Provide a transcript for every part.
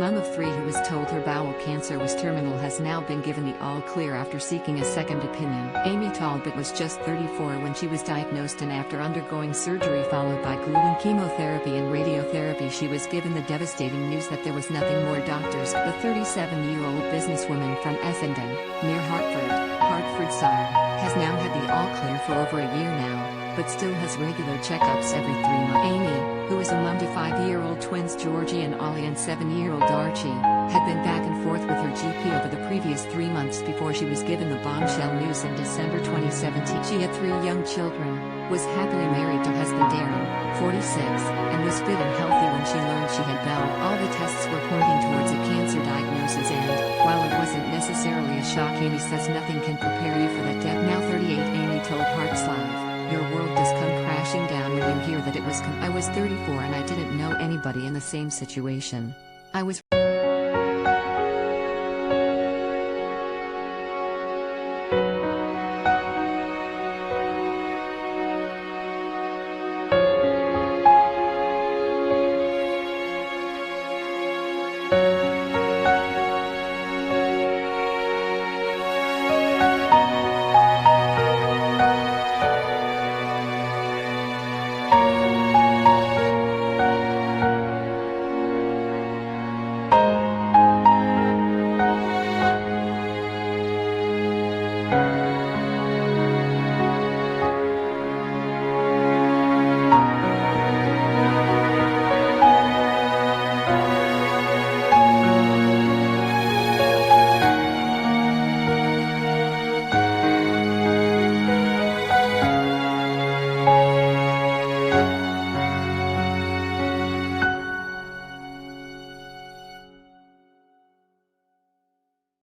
mum of 3 who was told her bowel cancer was terminal has now been given the all-clear after seeking a second opinion. Amy Talbot was just 34 when she was diagnosed, and after undergoing surgery followed by gruelling chemotherapy and radiotherapy, she was given the devastating news that there was nothing more. Doctors, the 37-year-old businesswoman from Essendon, near Hertford, Hertfordhsire, has now had the all-clear for over a year now, but still has regular checkups every 3 months. Amy, who is a mum to 5-year-old twins Georgie and Ollie and 7-year-old Archie, had been back and forth with her GP over the previous 3 months before she was given the bombshell news in December 2017. She had 3 young children, was happily married to husband Darren, 46, and was fit and healthy when she learned she had bowel. All the tests were pointing towards a cancer diagnosis, and, while it wasn't necessarily a shock, Amy says nothing can prepare you for that death. Now 38, Amy told HertsLive, "Your world does come crashing down when you hear that it was I was 34 and I didn't know anybody in the same situation. I was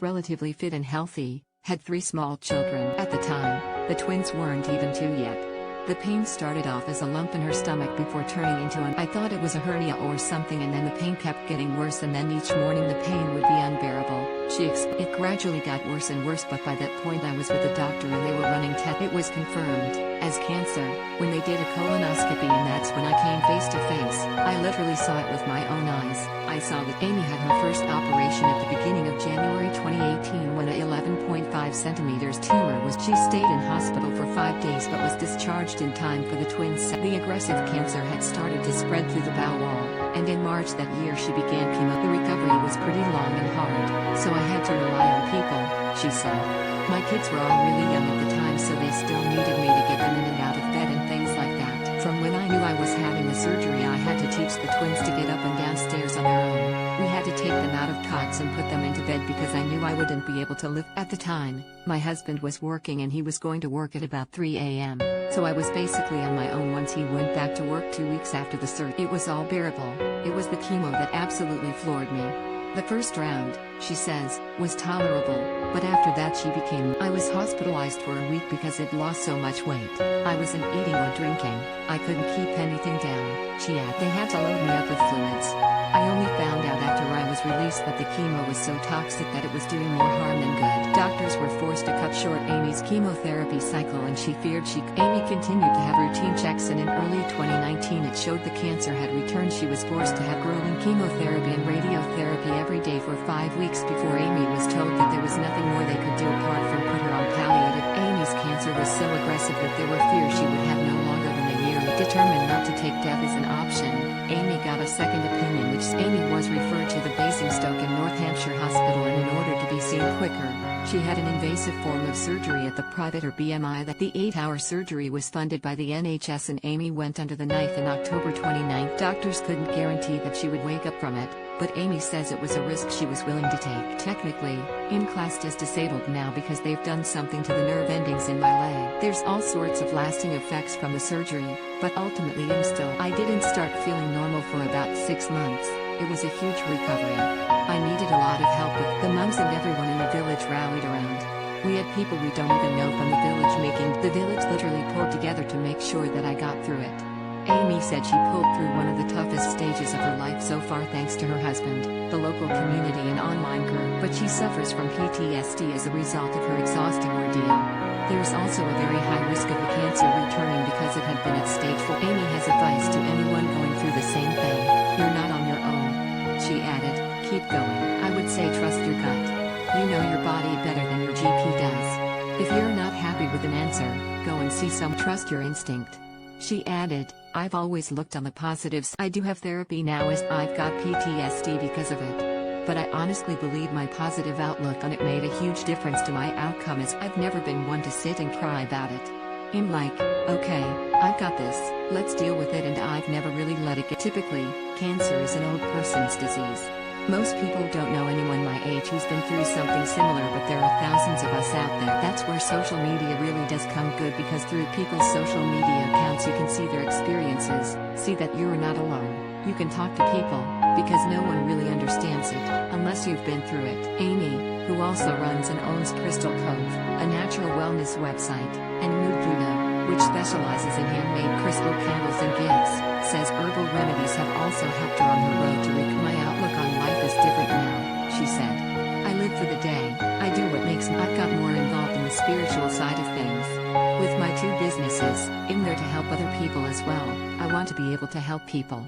relatively fit and healthy, had 3 small children. At the time, the twins weren't even 2 yet. The pain started off as a lump in her stomach before turning into I thought it was a hernia or something, and then the pain kept getting worse, and then each morning the pain would be unbearable. It gradually got worse and worse, but by that point I was with a doctor and they were running tests. It was confirmed as cancer when they did a colonoscopy, and that's when I came face to face. I literally saw it with my own eyes. I saw that Amy had her first operation at the beginning of January 2018 when a 11.5 centimeters tumor was. She stayed in hospital for 5 days but was discharged in time for the twins. The aggressive cancer had started to spread through the bowel wall, and in March that year she began chemo. The recovery was pretty long and hard, so I had to rely on people, she said. My kids were all really young at the time, so they still needed me to get them in and out of bed and things like that. From when I knew I was having the surgery, I had to teach the twins to get up and downstairs on their own. We had to take them out of cots and put them into bed because I knew I wouldn't be able to live. At the time, my husband was working and he was going to work at about 3 a.m. So I was basically on my own once he went back to work 2 weeks after the surgery. It was all bearable. It was the chemo that absolutely floored me. The first round, she says, was tolerable, but after that she became. I was hospitalized for a week because I'd lost so much weight. I wasn't eating or drinking. I couldn't keep anything down, she added. They had to load me up with fluids. I only found out after I was released that the chemo was so toxic that it was doing more harm than good. Doctors were forced to cut short Amy's chemotherapy cycle, and she feared Amy continued to have routine checks, and in early 2019 it showed the cancer had returned. She was forced to have gruelling chemotherapy and radiotherapy every day for 5 weeks before Amy was told that there was nothing more they could do apart from put her on palliative. Amy's cancer was so aggressive that there were fears she would have no longer than a year. Determined not to take death as an option, Amy got a second opinion, which Amy was referred to the Basingstoke in North Hampshire hospital, and in order to be seen quicker, she had an invasive form of surgery at the private or BMI. That the 8-hour surgery was funded by the NHS, and Amy went under the knife in October 29. Doctors couldn't guarantee that she would wake up from it, but Amy says it was a risk she was willing to take. Technically, I'm classed as disabled now because they've done something to the nerve endings in my leg. There's all sorts of lasting effects from the surgery, but ultimately I didn't start feeling normal for about 6 months. It was a huge recovery. I needed a lot of help with the mums, and everyone in the village rallied around. We had people we don't even know from the village the village literally pulled together to make sure that I got through it. Amy said she pulled through one of the toughest stages of her life so far thanks to her husband, the local community and online group, but she suffers from PTSD as a result of her exhausting ordeal. There's also a very high risk of the cancer returning because it had been at stage 4. Amy has advice to anyone going through the same thing: you're not on your own. She added, keep going. I would say trust your gut. You know your body better than your GP does. If you're not happy with an answer, go and see some. Trust your instinct. She added, I've always looked on the positives. I do have therapy now as I've got PTSD because of it. But I honestly believe my positive outlook on it made a huge difference to my outcome, as I've never been one to sit and cry about it. I'm like, okay, I've got this, let's deal with it, and I've never really let it get. Typically, cancer is an old person's disease. Most people don't know anyone my age who's been through something similar, but there are thousands of us out there. That's where social media really does come good, because through people's social media accounts you can see their experiences, see that you're not alone. You can talk to people, because no one really understands it, unless you've been through it. Amy, who also runs and owns Crystal Cove, a natural wellness website, and Mood Buddha, which specializes in handmade crystal candles and gifts, says herbal remedies have also helped her on her road to recovery. My outlook on life is different now, she said. I live for the day, I do what makes me. I've got more involved in the spiritual side of things. With my 2 businesses, I'm there to help other people as well. I want to be able to help people.